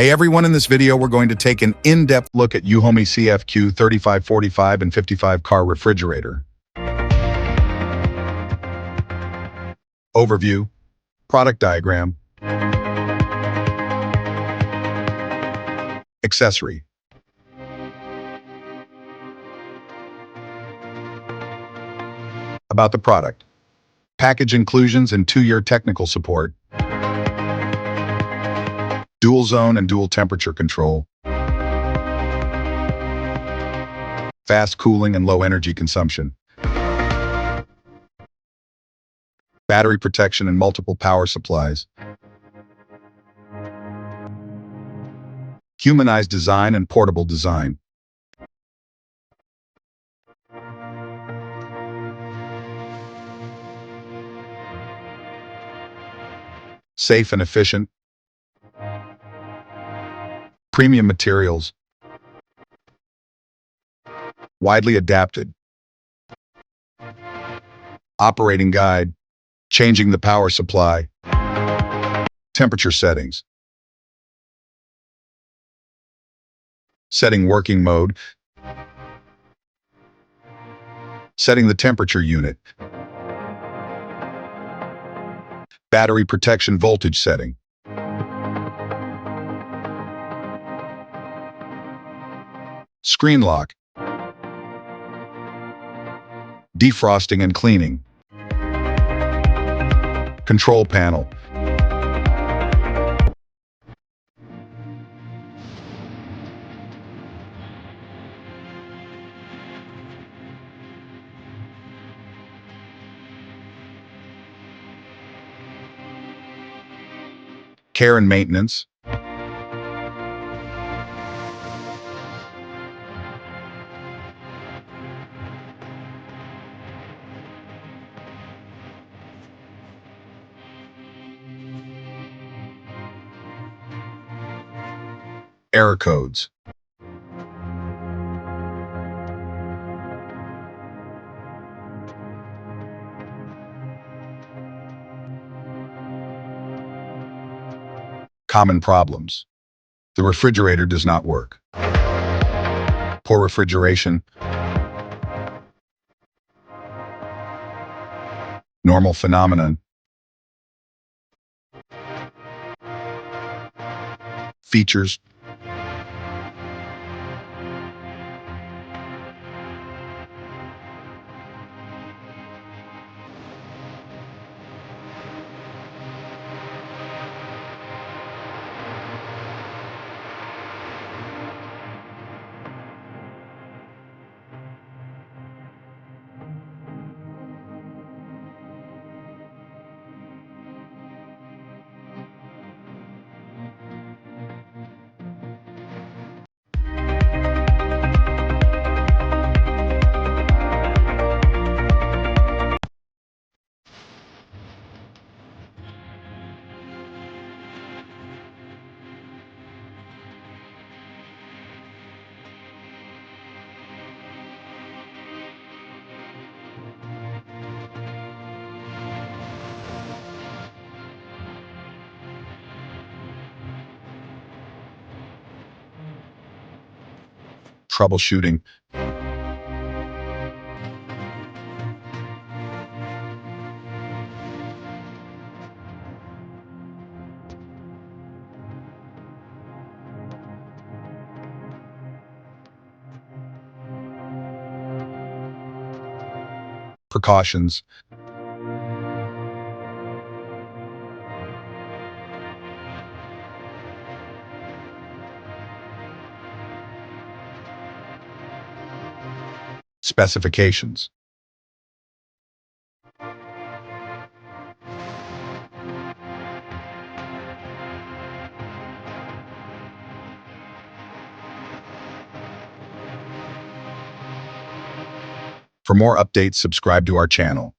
Hey everyone, in this video we're going to take an in-depth look at EUHOMY CFQ-35, 45, and 55 Car Refrigerator. Overview, product diagram, accessory. About the product, package inclusions and 2-year technical support, dual zone and dual temperature control, fast cooling and low energy consumption, battery protection and multiple power supplies, humanized design and portable design, safe and efficient, premium materials, widely adapted, operating guide, changing the power supply, temperature settings, setting working mode, setting the temperature unit, battery protection voltage setting, screen lock, defrosting and cleaning, control panel, care and maintenance, error codes, common problems. The refrigerator does not work. Poor refrigeration, normal phenomenon, features, troubleshooting, precautions, specifications. For more updates, subscribe to our channel.